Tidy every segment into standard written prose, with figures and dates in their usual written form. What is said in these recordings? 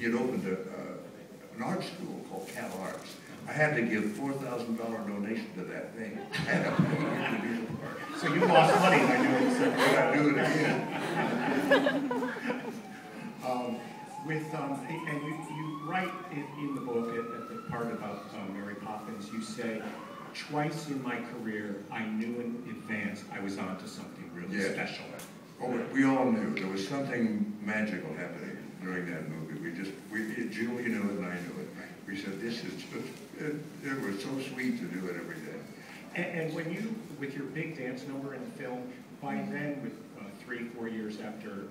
he had opened an art school called Cal Arts. I had to give $4,000 donation to that thing. I had to pay him to do the part. So you lost money by doing it. But I do it again. And you write in the book, at the part about Mary Poppins, you say, twice in my career, I knew in advance I was onto something really special. Oh, we all knew. There was something magical happening during that movie. Julie knew it and I knew it. We said, this is just, it was so sweet to do it every day. And when you, with your big dance number in the film, by then, with 3-4 years after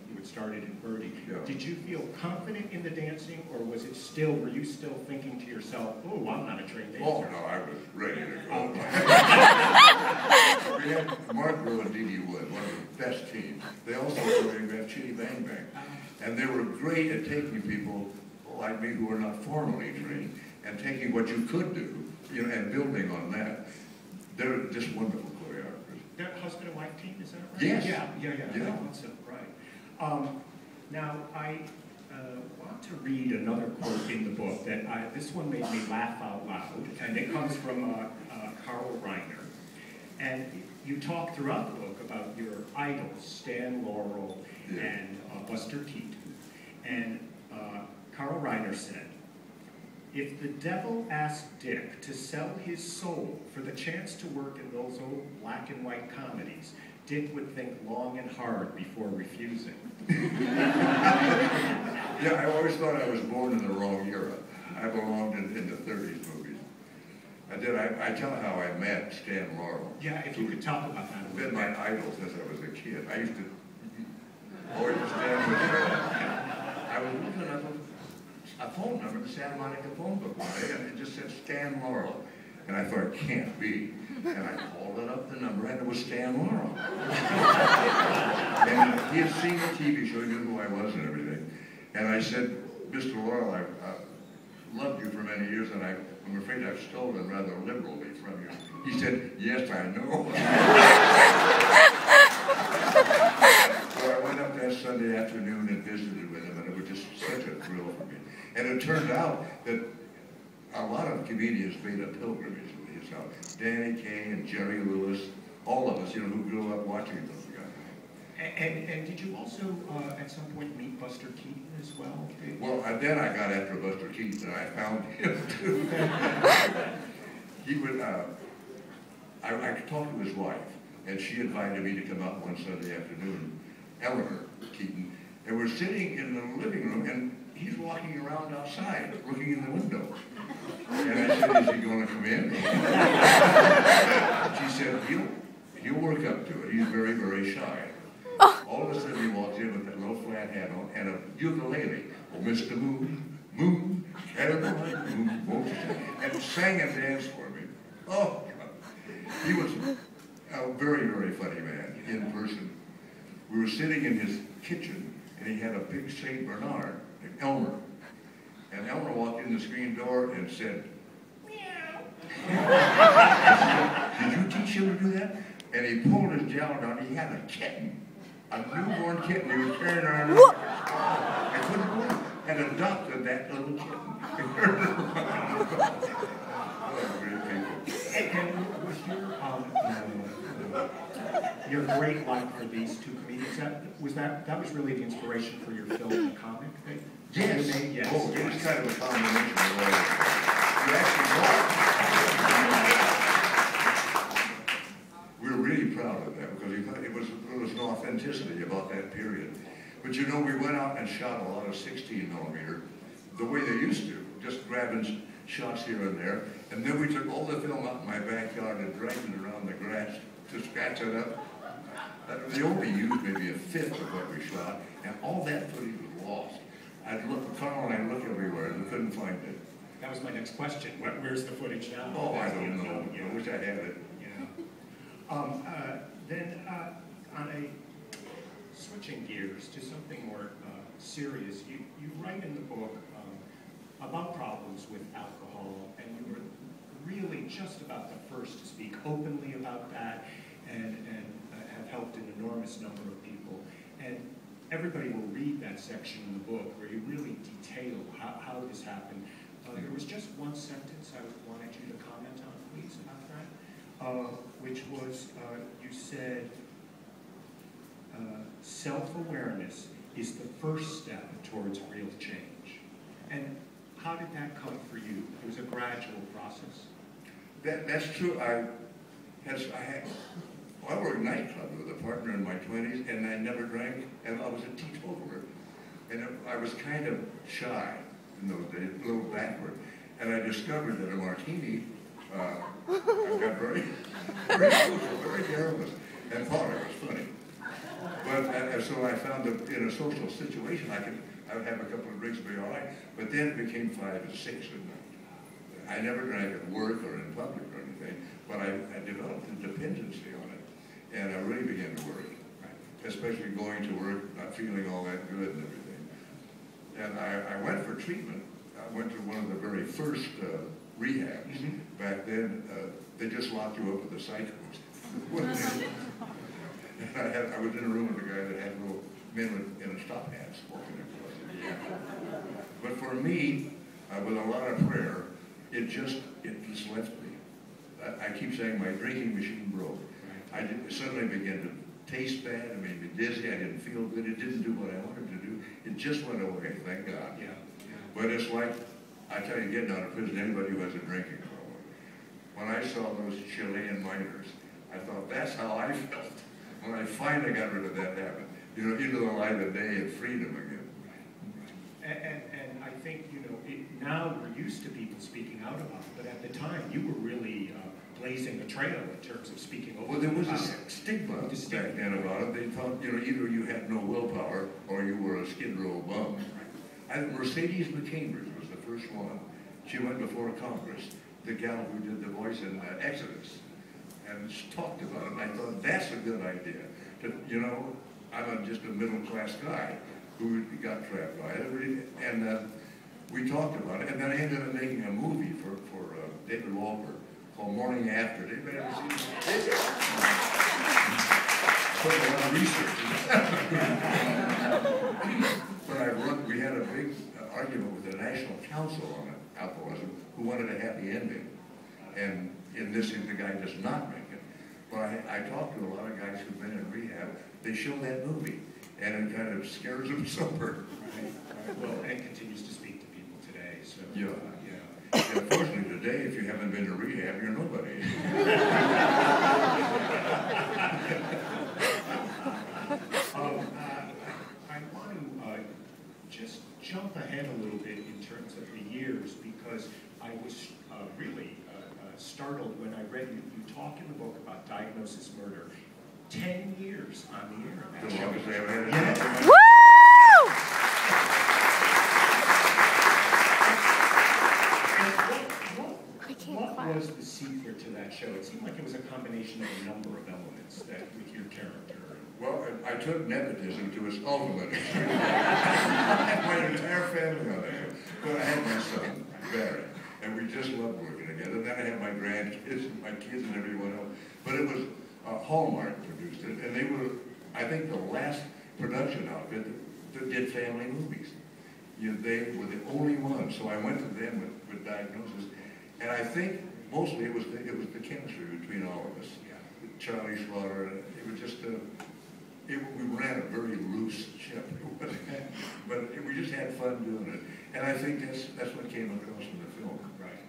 you had started in Birdie, did you feel confident in the dancing, or was it still, were you still thinking to yourself, oh, I'm not a trained dancer? Oh, no, I was ready to go. We had Mark Rowe and Dee Dee Wood, one of the best teams. They also choreographed Chitty Bang Bang. And they were great at taking people like me who were not formally trained and taking what you could do, you know, and building on that. They're just wonderful choreographers. They're a husband and wife team, is that right? Yes. Yeah. I thought so, right. Now, I want to read another quote in the book that this one made me laugh out loud, and it comes from Carl Reiner. And you talk throughout the book about your idols, Stan Laurel and Buster Keaton. And Carl Reiner said, if the devil asked Dick to sell his soul for the chance to work in those old black and white comedies, Dick would think long and hard before refusing. Yeah, I always thought I was born in the wrong era. I belonged in the 30s movies. I did. I tell how I met Stan Laurel. Yeah, if you could talk about that a little bit. Been my idol since I was a kid. I used to always stand with I was looking up a phone number, the Santa Monica phone book one day, and it just said Stan Laurel. And I thought, it can't be. And I called it up the number, and it was Stan Laurel. And he had seen the TV show, he knew who I was and everything. And I said, Mr. Laurel, I've loved you for many years, and I'm afraid I've stolen rather liberally from you. He said, yes, I know. So I went up that Sunday afternoon and visited with him, and it was just such a thrill for me. And it turned out that a lot of comedians made a pilgrimage to his house. Danny Kaye and Jerry Lewis, all of us, you know, who grew up watching those guys. And did you also, at some point, meet Buster Keaton as well? Well, then I got after Buster Keaton, and I found him, too. He would, I talked to his wife, and she invited me to come out one Sunday afternoon, Eleanor Keaton, and we're sitting in the living room, and he's walking around outside, looking in the window. And I said, is he going to come in? She said, he'll work up to it. He's very, very shy. All of a sudden he walks in with that little flat hat on and a ukulele. Oh, Mr. Moon, Moon, Caroline, Moon, won't you sing? And sang and danced for me. Oh, God. He was a very, very funny man in person. We were sitting in his kitchen, and he had a big St. Bernard, Elmer. And Elmer walked in the screen door and said, meow. Did you teach him to do that? And he pulled his jowl down. He had a kitten, a newborn kitten. He was carrying around. I couldn't believe it. And adopted that little kitten. Oh, great people. And was your great like for these two comedians, that was really the inspiration for your film and comic? Yes. Yes. Oh, it was kind of a combination of all of it. You actually we were really proud of that because there was an authenticity about that period. But you know, we went out and shot a lot of 16mm the way they used to, just grabbing shots here and there. And then we took all the film out in my backyard and dragged it around the grass to scratch it up. They only used maybe a fifth of what we shot, and all that footage was lost. Carl and I looked everywhere and we couldn't find it. That was my next question. Where's the footage now? Oh, I don't know. Yeah. I wish I had it. Yeah. Then, on a switching gears to something more serious, you write in the book about problems with alcohol, and you were really just about the first to speak openly about that, and have helped an enormous number of people. And everybody will read that section in the book where you really detail happened. There was just one sentence I wanted you to comment on, please, about that, which was, you said, self-awareness is the first step towards real change. And how did that come for you? It was a gradual process. That's true. I worked nightclub with a partner in my 20s, and I never drank, and I was a teetotaler. And I was kind of shy in those days, a little backward. And I discovered that a martini, I got very social, very careless, and thought it was funny. But so I found that in a social situation, I would have a couple of drinks and be all right. But then it became 5 and 6 at night. I never drank at work or in public or anything, but I developed a dependency on it, and I really began to worry, especially going to work, not feeling all that good and everything. And I went for treatment. I went to one of the very first rehabs. Back then. They just locked you up with a psychos. And I was in a room with a guy that had little men in stop hats walking across it. But for me, with a lot of prayer, it just left me. I keep saying my drinking machine broke. I suddenly began to taste bad. It made me dizzy. I didn't feel good. It didn't do what I wanted to do. It just went away, thank God. But it's like, I tell you, getting out of prison, anybody who has a drinking problem. When I saw those Chilean miners, I thought, that's how I felt when I finally got rid of that habit. You know, into the light of day and freedom again. And I think, you know, now we're used to people speaking out about it, but at the time you were really blazing a trail in terms of speaking over. Well, there was a stigma back then about it. They thought, you know, either you had no willpower or you were a skid row bum. Mercedes McCambridge was the first one. She went before Congress, the gal who did the voice in Exodus, and talked about it. And I thought, that's a good idea. You know, I'm just a middle-class guy who got trapped by it, and we talked about it. And then I ended up making a movie for David Wahlberg called Morning After. Anybody ever seen it? Put a lot of research. But we had a big argument with the National Council on Alcoholism, who wanted a happy ending. And in this, the guy does not make it. But I talked to a lot of guys who've been in rehab. They show that movie, and it kind of scares them sober. Well, and continues to speak to people today. So yeah. Unfortunately, today, if you haven't been to rehab, you're nobody. I want to just jump ahead a little bit in terms of the years, because I was really startled when I read you talk in the book about Diagnosis Murder. 10 years on the air. The longest I ever had it. What was the secret to that show? It seemed like it was a combination of a number of elements that with your character. Well, I took nepotism to its ultimate extreme. I had my entire family on there. But I had my son, Barry, and we just loved working together. Then I had my grandkids and my kids and everyone else. But it was Hallmark produced it, and they were, I think, the last production outfit that did family movies. You know, they were the only ones. So I went to them with Diagnosis. And I think mostly it was the chemistry between all of us. Charlie Slaughter, it was just we ran a very loose ship, but we just had fun doing it. And I think that's what came across in the film. Right.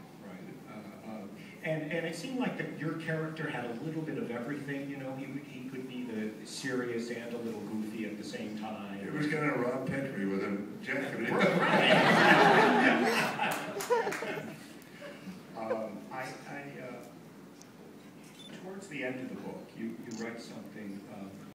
And it seemed like your character had a little bit of everything. You know, he could be the serious and a little goofy at the same time. It was kind of Rob Petrie with a jacket. Towards the end of the book, you write something